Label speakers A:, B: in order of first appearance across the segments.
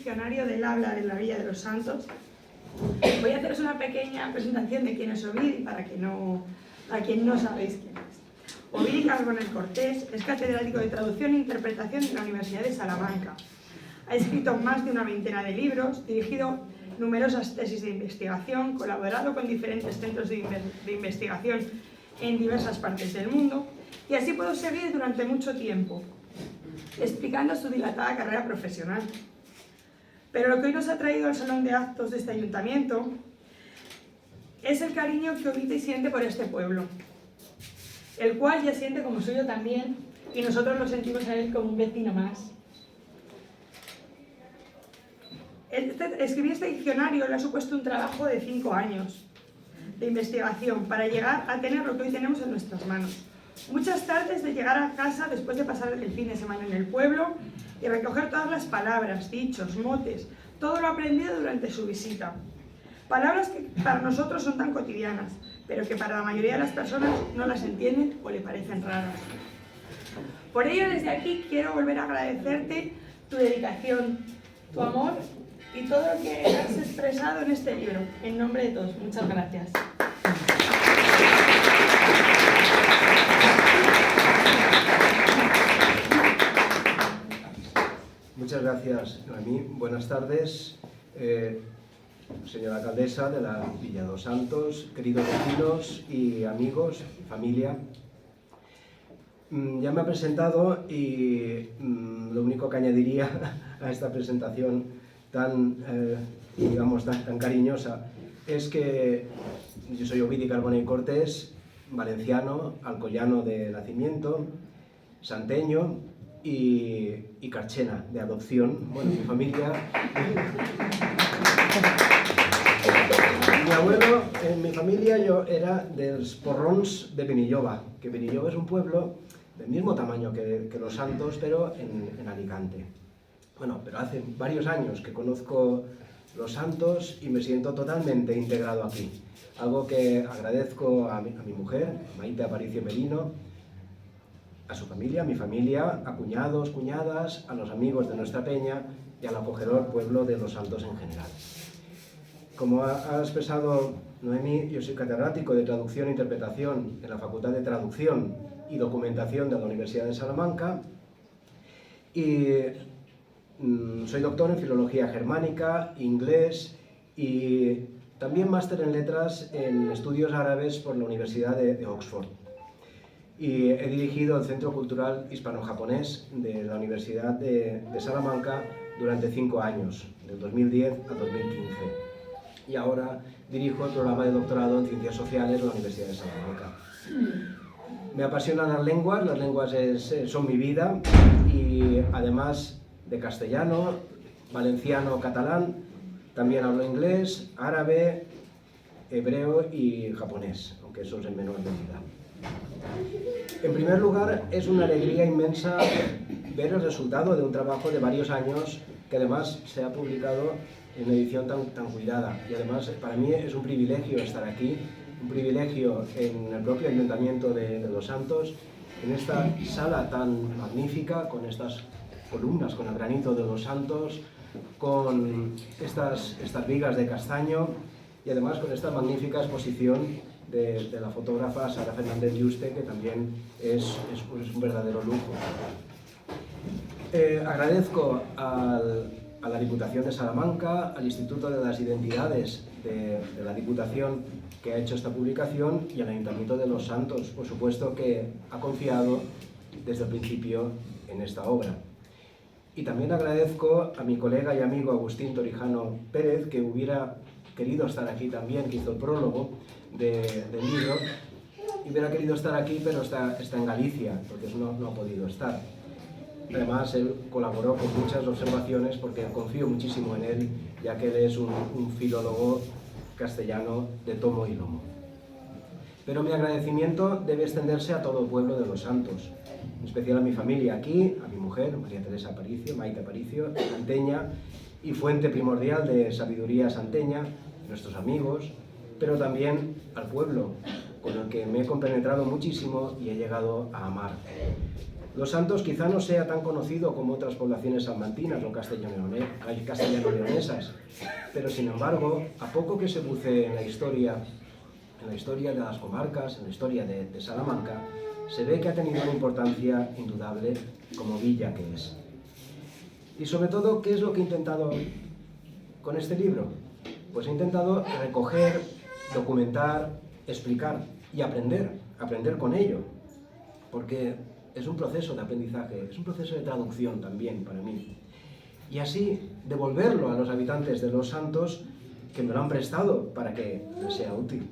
A: diccionario del habla de la Villa de los Santos. Voy a haceros una pequeña presentación de quién es Ovidi, para quien no sabéis quién es. Ovidi Carbonell Cortés es catedrático de Traducción e Interpretación en la Universidad de Salamanca. Ha escrito más de una veintena de libros, dirigido numerosas tesis de investigación, colaborado con diferentes centros de investigación en diversas partes del mundo, y así puedo seguir durante mucho tiempo, explicando su dilatada carrera profesional. Pero lo que hoy nos ha traído al salón de actos de este ayuntamiento es el cariño que Ovidi siente por este pueblo, el cual ya siente como suyo también, y nosotros lo sentimos a él como un vecino más. Escribir este diccionario le ha supuesto un trabajo de 5 años de investigación para llegar a tener lo que hoy tenemos en nuestras manos. Muchas tardes de llegar a casa después de pasar el fin de semana en el pueblo y recoger todas las palabras, dichos, motes, todo lo aprendido durante su visita. Palabras que para nosotros son tan cotidianas, pero que para la mayoría de las personas no las entienden o le parecen raras. Por ello, desde aquí quiero volver a agradecerte tu dedicación, tu amor y todo lo que has expresado en este libro. En nombre de todos, muchas gracias.
B: Muchas gracias, Noemí. Buenas tardes, señora alcaldesa de la Villa de los Santos, queridos vecinos y amigos y familia. Ya me ha presentado y lo único que añadiría a esta presentación tan cariñosa es que yo soy Ovidi Carbonell Cortés, valenciano, alcoyano de nacimiento, santeño y carchena de adopción. Bueno, mi familia... Mi abuelo, en mi familia, yo era de los Porrons de Benilloba, que Benilloba es un pueblo del mismo tamaño que Los Santos, pero en Alicante. Bueno, pero hace varios años que conozco Los Santos y me siento totalmente integrado aquí. Algo que agradezco a mi mujer, Maite Aparicio Merino, a su familia, a mi familia, a cuñados, cuñadas, a los amigos de nuestra peña y al acogedor pueblo de Los Santos en general. Como ha expresado Noemí, yo soy catedrático de Traducción e Interpretación en la Facultad de Traducción y Documentación de la Universidad de Salamanca y soy doctor en Filología Germánica, Inglés y también máster en Letras en Estudios Árabes por la Universidad de Oxford. Y he dirigido el Centro Cultural Hispano-Japonés de la Universidad de Salamanca durante 5 años, del 2010 a 2015. Y ahora dirijo el programa de doctorado en Ciencias Sociales de la Universidad de Salamanca. Me apasionan las lenguas son mi vida y además de castellano, valenciano, catalán, también hablo inglés, árabe, hebreo y japonés, aunque eso es en menor medida. En primer lugar, es una alegría inmensa ver el resultado de un trabajo de varios años que además se ha publicado en una edición tan cuidada. Y además, para mí es un privilegio estar aquí, un privilegio en el propio Ayuntamiento de Los Santos, en esta sala tan magnífica, con estas columnas, con el granito de Los Santos, con estas vigas de castaño y además con esta magnífica exposición de la fotógrafa Sara Fernández Yuste, que también es un verdadero lujo. Agradezco a la Diputación de Salamanca, al Instituto de las Identidades de la Diputación que ha hecho esta publicación y al Ayuntamiento de Los Santos, por supuesto, que ha confiado desde el principio en esta obra. Y también agradezco a mi colega y amigo Agustín Torijano Pérez, que hubiera querido estar aquí también, que hizo el prólogo del libro, y hubiera querido estar aquí, pero está en Galicia, entonces no ha podido estar. Además, él colaboró con muchas observaciones porque confío muchísimo en él, ya que él es un filólogo castellano de tomo y lomo. Pero mi agradecimiento debe extenderse a todo el pueblo de Los Santos, en especial a mi familia aquí, a mi mujer, María Teresa Aparicio, Maite Aparicio, santeña y fuente primordial de sabiduría santeña, nuestros amigos, pero también al pueblo, con el que me he compenetrado muchísimo y he llegado a amar. Los Santos quizá no sea tan conocido como otras poblaciones salmantinas o castellano-leonesas, pero sin embargo, a poco que se bucee en la historia de las comarcas, en la historia de Salamanca, se ve que ha tenido una importancia indudable como villa que es. Y sobre todo, ¿qué es lo que he intentado con este libro? Pues he intentado recoger, documentar, explicar y aprender con ello, porque es un proceso de aprendizaje, es un proceso de traducción también para mí. Y así devolverlo a los habitantes de Los Santos que me lo han prestado para que les sea útil.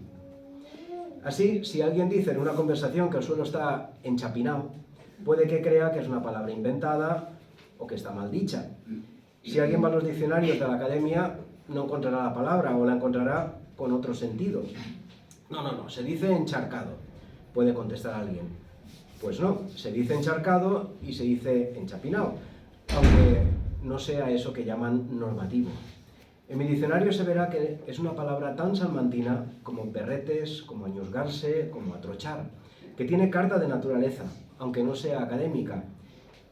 B: Así, si alguien dice en una conversación que el suelo está enchapinado, puede que crea que es una palabra inventada o que está mal dicha. Si alguien va a los diccionarios de la academia, no encontrará la palabra o la encontrará con otro sentido. No, se dice encharcado, puede contestar alguien. Pues no, se dice encharcado y se dice enchapinado, aunque no sea eso que llaman normativo. En mi diccionario se verá que es una palabra tan salmantina como perretes, como añusgarse, como atrochar, que tiene carta de naturaleza, aunque no sea académica,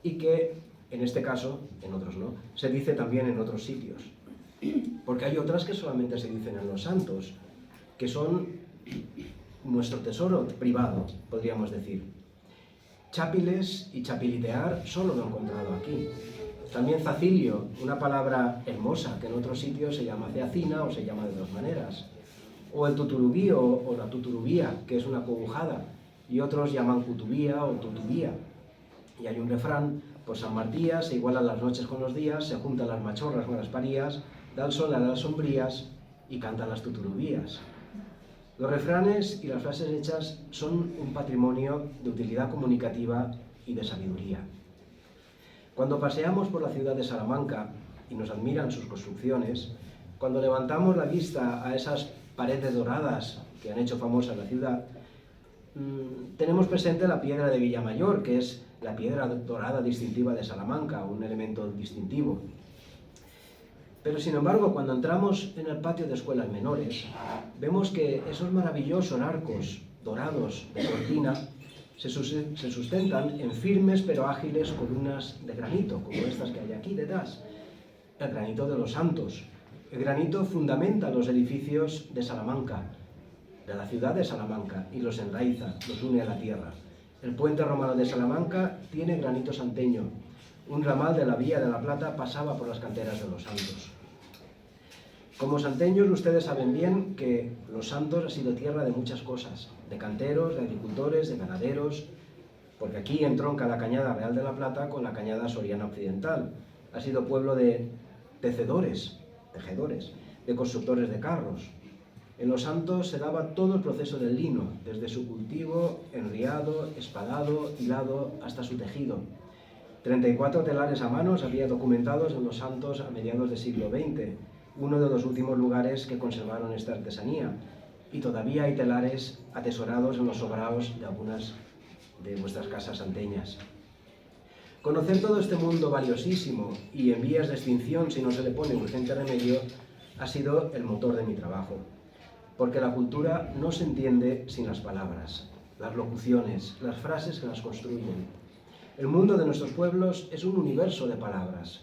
B: y que, en este caso, en otros no, se dice también en otros sitios. Porque hay otras que solamente se dicen en Los Santos, que son nuestro tesoro privado, podríamos decir. Chápiles y chapilitear solo lo he encontrado aquí. También zacilio, una palabra hermosa que en otros sitios se llama ceacina o se llama de dos maneras. O el tuturubío o la tuturubía, que es una cobujada, y otros llaman cutubía o tutubía. Y hay un refrán, por San Martías se igualan las noches con los días, se juntan las machorras con las parías, da el sol a las sombrías y cantan las tuturubías. Los refranes y las frases hechas son un patrimonio de utilidad comunicativa y de sabiduría. Cuando paseamos por la ciudad de Salamanca y nos admiran sus construcciones, cuando levantamos la vista a esas paredes doradas que han hecho famosa la ciudad, tenemos presente la piedra de Villamayor, que es la piedra dorada distintiva de Salamanca, un elemento distintivo. Pero sin embargo, cuando entramos en el patio de escuelas menores, vemos que esos maravillosos arcos dorados de cortina se sustentan en firmes pero ágiles columnas de granito, como estas que hay aquí detrás, el granito de Los Santos. El granito fundamenta los edificios de Salamanca, de la ciudad de Salamanca, y los enraiza, los une a la tierra. El puente romano de Salamanca tiene granito santeño. Un ramal de la Vía de la Plata pasaba por las canteras de Los Santos. Como santeños, ustedes saben bien que Los Santos ha sido tierra de muchas cosas, de canteros, de agricultores, de ganaderos, porque aquí entronca la cañada Real de la Plata con la cañada Soriana Occidental. Ha sido pueblo de tejedores, de constructores de carros. En Los Santos se daba todo el proceso del lino, desde su cultivo, enriado, espadado, hilado, hasta su tejido. 34 telares a mano se había documentados en Los Santos a mediados del siglo XX, uno de los últimos lugares que conservaron esta artesanía, y todavía hay telares atesorados en los sobraos de algunas de vuestras casas santeñas. Conocer todo este mundo valiosísimo y en vías de extinción si no se le pone urgente remedio ha sido el motor de mi trabajo, porque la cultura no se entiende sin las palabras, las locuciones, las frases que las construyen. El mundo de nuestros pueblos es un universo de palabras.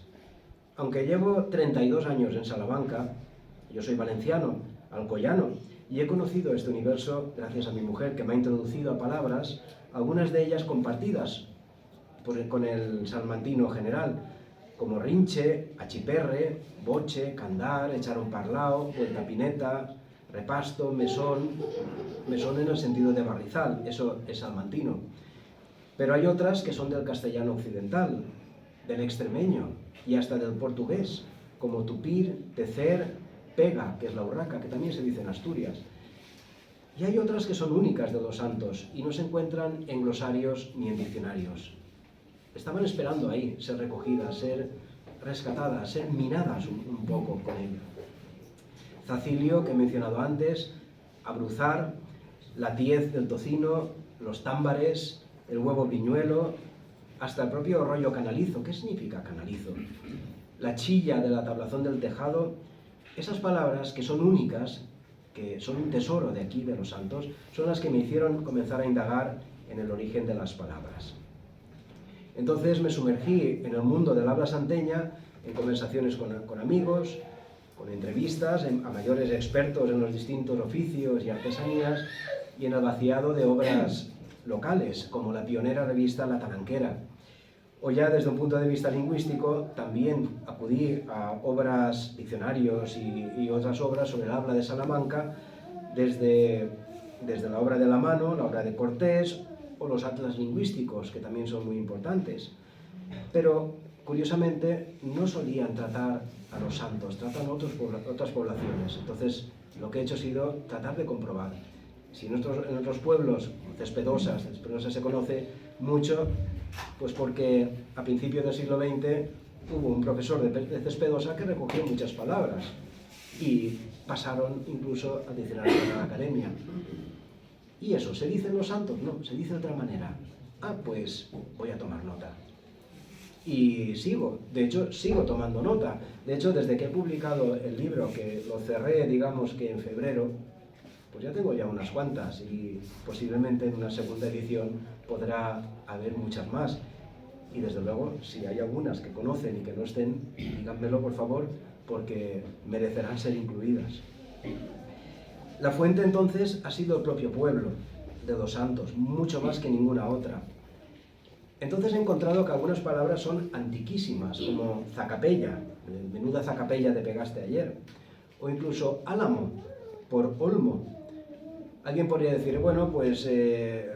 B: Aunque llevo 32 años en Salamanca, yo soy valenciano, alcoyano, y he conocido este universo gracias a mi mujer, que me ha introducido a palabras, algunas de ellas compartidas con el salmantino general, como rinche, achiperre, boche, candar, echar un parlao, vuelta pineta, repasto, mesón en el sentido de barrizal, eso es salmantino. Pero hay otras que son del castellano occidental, del extremeño y hasta del portugués, como tupir, tecer, pega, que es la urraca, que también se dice en Asturias. Y hay otras que son únicas de Los Santos y no se encuentran en glosarios ni en diccionarios. Estaban esperando ahí ser recogidas, ser rescatadas, ser minadas un poco con ello. Zacilio, que he mencionado antes, abruzar, la tiez del tocino, los támbares, el huevo piñuelo, hasta el propio rollo canalizo. ¿Qué significa canalizo? La chilla de la tablazón del tejado. Esas palabras que son únicas, que son un tesoro de aquí, de Los Santos, son las que me hicieron comenzar a indagar en el origen de las palabras. Entonces me sumergí en el mundo del habla santeña, en conversaciones con amigos, con entrevistas a mayores expertos en los distintos oficios y artesanías, y en el vaciado de obras locales, como la pionera revista La Talanquera. O ya desde un punto de vista lingüístico, también acudí a obras, diccionarios y otras obras sobre el habla de Salamanca, desde la obra de la mano, la obra de Cortés, o los atlas lingüísticos, que también son muy importantes. Pero, curiosamente, no solían tratar a los santos, tratan otras poblaciones. Entonces, lo que he hecho ha sido tratar de comprobar. Si en otros pueblos, Cespedosa se conoce mucho, pues porque a principios del siglo XX hubo un profesor de Cespedosa que recogió muchas palabras y pasaron incluso al diccionario de la Academia. ¿Y eso? ¿Se dicen los santos? No, se dice de otra manera. Ah, pues voy a tomar nota. Y de hecho, sigo tomando nota. De hecho, desde que he publicado el libro, que lo cerré, digamos que en febrero, pues ya tengo ya unas cuantas y posiblemente en una segunda edición podrá haber muchas más. Y desde luego, si hay algunas que conocen y que no estén, díganmelo por favor, porque merecerán ser incluidas. La fuente entonces ha sido el propio pueblo de los santos, mucho más que ninguna otra. Entonces he encontrado que algunas palabras son antiquísimas, como zacapella, menuda zacapella te pegaste ayer, o incluso álamo, por olmo. Alguien podría decir, bueno, pues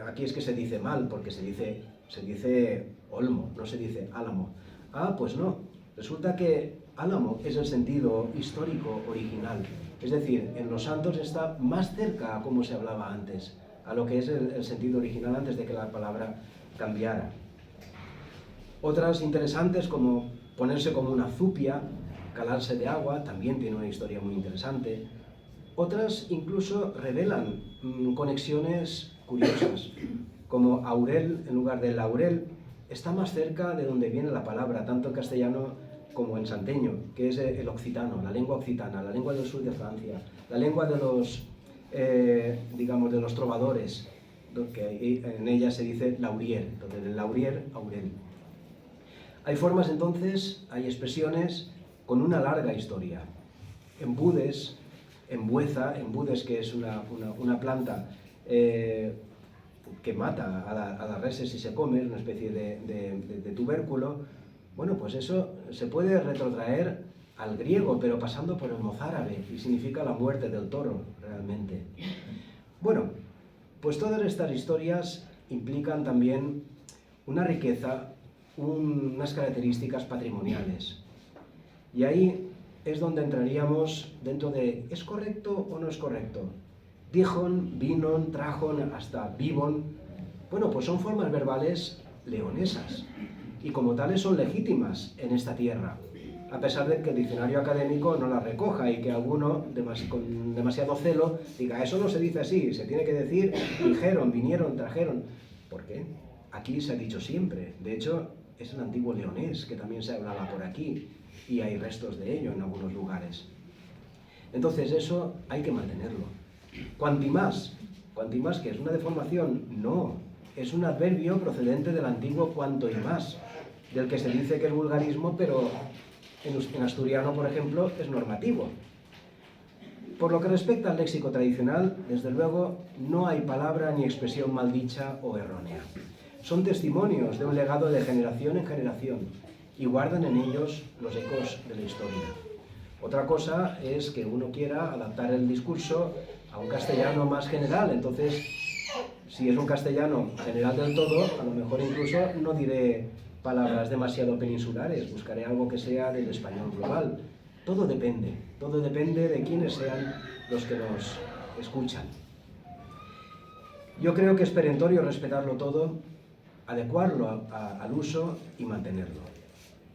B: aquí es que se dice mal, porque se dice olmo, no se dice álamo. Ah, pues no, resulta que álamo es el sentido histórico original. Es decir, en los santos está más cerca a cómo se hablaba antes, a lo que es el sentido original antes de que la palabra cambiara. Otras interesantes, como ponerse como una zupia, calarse de agua, también tiene una historia muy interesante. Otras incluso revelan conexiones curiosas, como aurel en lugar de laurel, está más cerca de donde viene la palabra, tanto en castellano como en santeño, que es el occitano, la lengua occitana, la lengua del sur de Francia, la lengua de los, digamos, de los trovadores, que en ella se dice laurier, entonces del laurier, aurel. Hay formas entonces, hay expresiones con una larga historia. Embudes, embudes que es una planta que mata a las reses si se come, es una especie de tubérculo. Bueno, pues eso se puede retrotraer al griego, pero pasando por el mozárabe, y significa la muerte del toro, realmente. Bueno, pues todas estas historias implican también una riqueza, unas características patrimoniales. Y ahí es donde entraríamos dentro de ¿es correcto o no es correcto? Dijon, vinon, trajon, hasta vivon. Bueno, pues son formas verbales leonesas y como tales son legítimas en esta tierra, a pesar de que el diccionario académico no las recoja y que alguno, con demasiado celo, diga eso no se dice así, se tiene que decir dijeron, vinieron, trajeron. ¿Por qué? Aquí se ha dicho siempre. De hecho, es el antiguo leonés, que también se hablaba por aquí, y hay restos de ello en algunos lugares. Entonces eso hay que mantenerlo. Cuanti más, que es una deformación, no, es un adverbio procedente del antiguo cuanto y más, del que se dice que es vulgarismo, pero en asturiano, por ejemplo, es normativo. Por lo que respecta al léxico tradicional, desde luego, no hay palabra ni expresión maldicha o errónea. Son testimonios de un legado de generación en generación y guardan en ellos los ecos de la historia. Otra cosa es que uno quiera adaptar el discurso a un castellano más general. Entonces, si es un castellano general del todo, a lo mejor incluso no diré palabras demasiado peninsulares, buscaré algo que sea del español global. Todo depende de quiénes sean los que nos escuchan. Yo creo que es perentorio respetarlo todo, adecuarlo al uso y mantenerlo.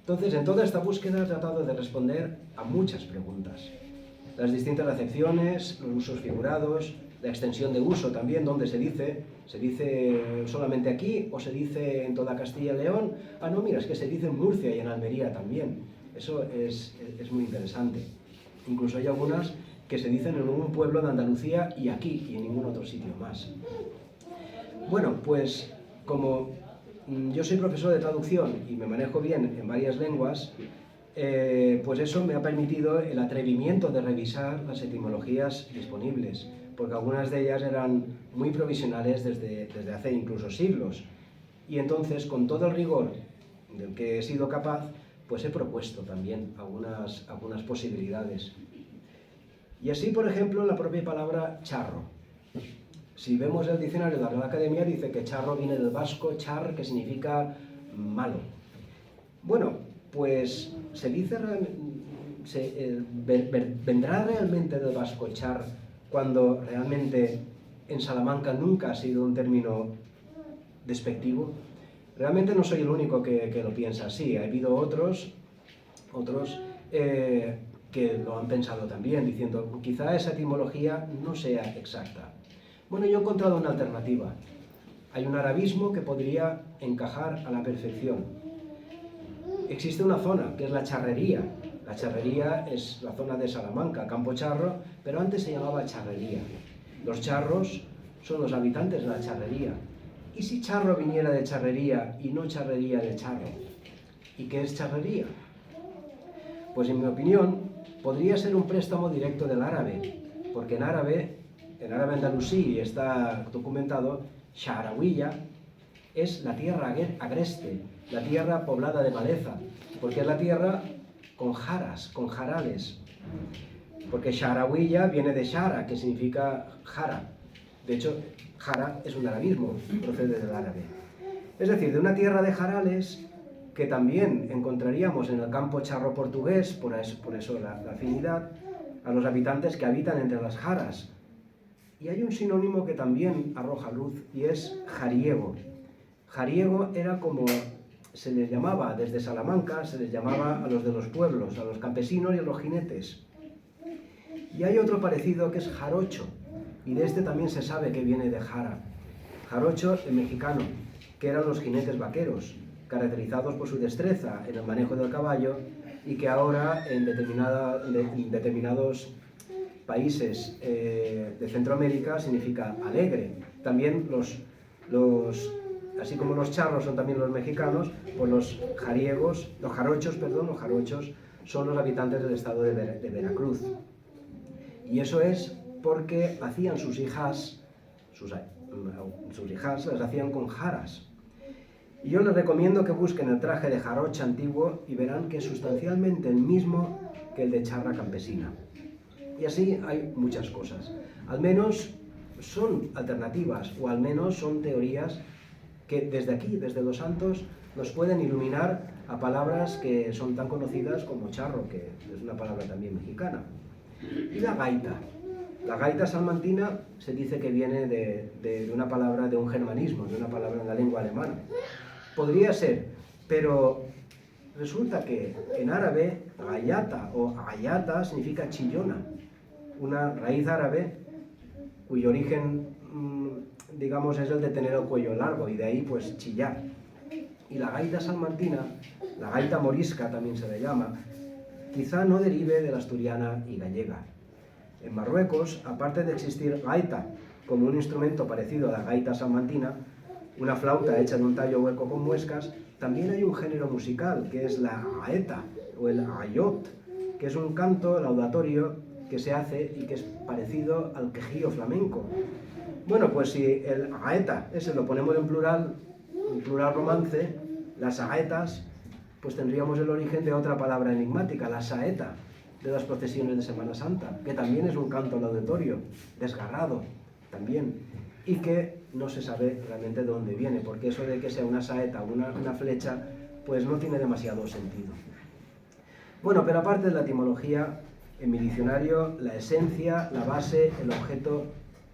B: Entonces, en toda esta búsqueda he tratado de responder a muchas preguntas. Las distintas acepciones, los usos figurados, la extensión de uso también, donde se dice solamente aquí o se dice en toda Castilla y León. Ah, no, mira, es que se dice en Murcia y en Almería también. Eso es muy interesante. Incluso hay algunas que se dicen en un pueblo de Andalucía y aquí y en ningún otro sitio más. Bueno, pues como yo soy profesor de traducción y me manejo bien en varias lenguas, pues eso me ha permitido el atrevimiento de revisar las etimologías disponibles, porque algunas de ellas eran muy provisionales desde hace incluso siglos. Y entonces, con todo el rigor del que he sido capaz, pues he propuesto también algunas posibilidades. Y así, por ejemplo, la propia palabra charro. Si vemos el diccionario de la Real Academia, dice que charro viene del vasco char, que significa malo. Bueno, pues ¿vendrá realmente del vasco char cuando realmente en Salamanca nunca ha sido un término despectivo? Realmente no soy el único que lo piensa así. Ha habido otros que lo han pensado también, diciendo quizá esa etimología no sea exacta. Bueno, yo he encontrado una alternativa. Hay un arabismo que podría encajar a la perfección. Existe una zona, que es la Charrería. La Charrería es la zona de Salamanca, Campo Charro, pero antes se llamaba Charrería. Los charros son los habitantes de la Charrería. ¿Y si charro viniera de charrería y no charrería de charro? ¿Y qué es charrería? Pues en mi opinión, podría ser un préstamo directo del árabe, porque en árabe andalusí está documentado, Shaharawiya es la tierra agreste, la tierra poblada de maleza, porque es la tierra con jaras, con jarales. Porque Shaharawiya viene de Shara, que significa jara. De hecho, jara es un arabismo, procede del árabe. Es decir, de una tierra de jarales que también encontraríamos en el campo charro portugués, por eso la afinidad, a los habitantes que habitan entre las jaras. Y hay un sinónimo que también arroja luz, y es jariego. Jariego era como se les llamaba desde Salamanca, se les llamaba a los de los pueblos, a los campesinos y a los jinetes. Y hay otro parecido que es jarocho, y de este también se sabe que viene de jara. Jarocho, el mexicano, que eran los jinetes vaqueros, caracterizados por su destreza en el manejo del caballo, y que ahora en determinados países de Centroamérica significa alegre. También así como los charros son también los mexicanos, pues los jarochos son los habitantes del estado de Veracruz. Y eso es porque hacían sus hijas las hacían con jaras. Y yo les recomiendo que busquen el traje de jarocha antiguo y verán que es sustancialmente el mismo que el de charra campesina. Y así hay muchas cosas. Al menos son alternativas, o al menos son teorías que desde aquí, desde Los Santos, nos pueden iluminar a palabras que son tan conocidas como charro, que es una palabra también mexicana. Y la gaita. La gaita salmantina se dice que viene de una palabra, de un germanismo, de una palabra en la lengua alemana. Podría ser, pero resulta que en árabe, gayata o gayata significa chillona, una raíz árabe cuyo origen, digamos, es el de tener el cuello largo, y de ahí pues chillar. Y la gaita salmantina, la gaita morisca también se le llama, quizá no derive de la asturiana y gallega. En Marruecos, aparte de existir gaita como un instrumento parecido a la gaita salmantina, una flauta hecha de un tallo hueco con muescas, también hay un género musical que es la gaeta o el ayot, que es un canto laudatorio que se hace y que es parecido al quejío flamenco. Bueno, pues si el gaeta, ese lo ponemos en plural romance, las saetas, pues tendríamos el origen de otra palabra enigmática, la saeta, de las procesiones de Semana Santa, que también es un canto laudatorio, desgarrado también, y que no se sabe realmente de dónde viene, porque eso de que sea una saeta o una flecha, pues no tiene demasiado sentido. Bueno, pero aparte de la etimología, en mi diccionario, la esencia, la base, el objeto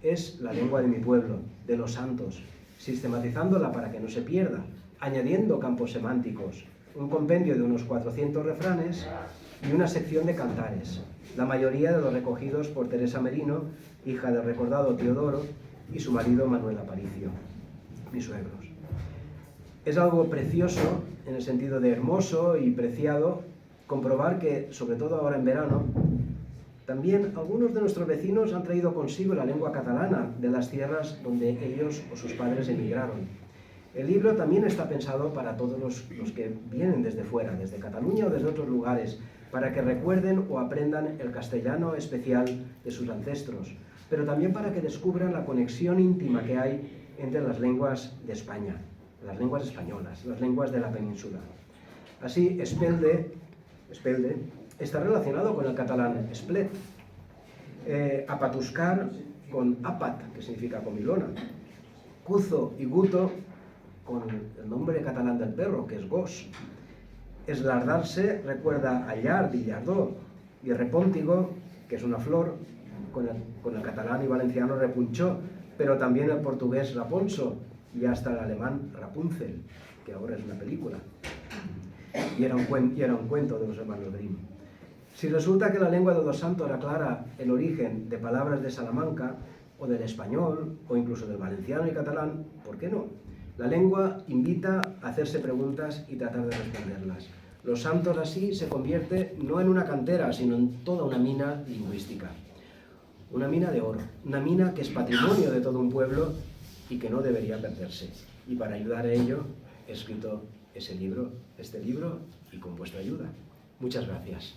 B: es la lengua de mi pueblo, de Los Santos, sistematizándola para que no se pierda, añadiendo campos semánticos, un compendio de unos 400 refranes y una sección de cantares, la mayoría de los recogidos por Teresa Merino, hija del recordado Teodoro, y su marido Manuel Aparicio, mis suegros. Es algo precioso, en el sentido de hermoso y preciado, comprobar que, sobre todo ahora en verano, también algunos de nuestros vecinos han traído consigo la lengua catalana de las tierras donde ellos o sus padres emigraron. El libro también está pensado para todos los que vienen desde fuera, desde Cataluña o desde otros lugares, para que recuerden o aprendan el castellano especial de sus ancestros, pero también para que descubran la conexión íntima que hay entre las lenguas de España, las lenguas españolas, las lenguas de la península. Así, Espelde está relacionado con el catalán esplet, apatuscar con apat, que significa comilona, cuzo y guto con el nombre catalán del perro, que es gos. Eslardarse recuerda a llard y llardó, y repóntigo, que es una flor, con el catalán y valenciano repunchó, pero también el portugués raponso y hasta el alemán Rapunzel, que ahora es una película. Y era un cuento de los hermanos Grimm. Si resulta que la lengua de los santos aclara el origen de palabras de Salamanca, o del español, o incluso del valenciano y catalán, ¿por qué no? La lengua invita a hacerse preguntas y tratar de responderlas. Los santos así se convierte no en una cantera, sino en toda una mina lingüística. Una mina de oro, una mina que es patrimonio de todo un pueblo y que no debería perderse. Y para ayudar a ello he escrito este libro, y con vuestra ayuda. Muchas gracias.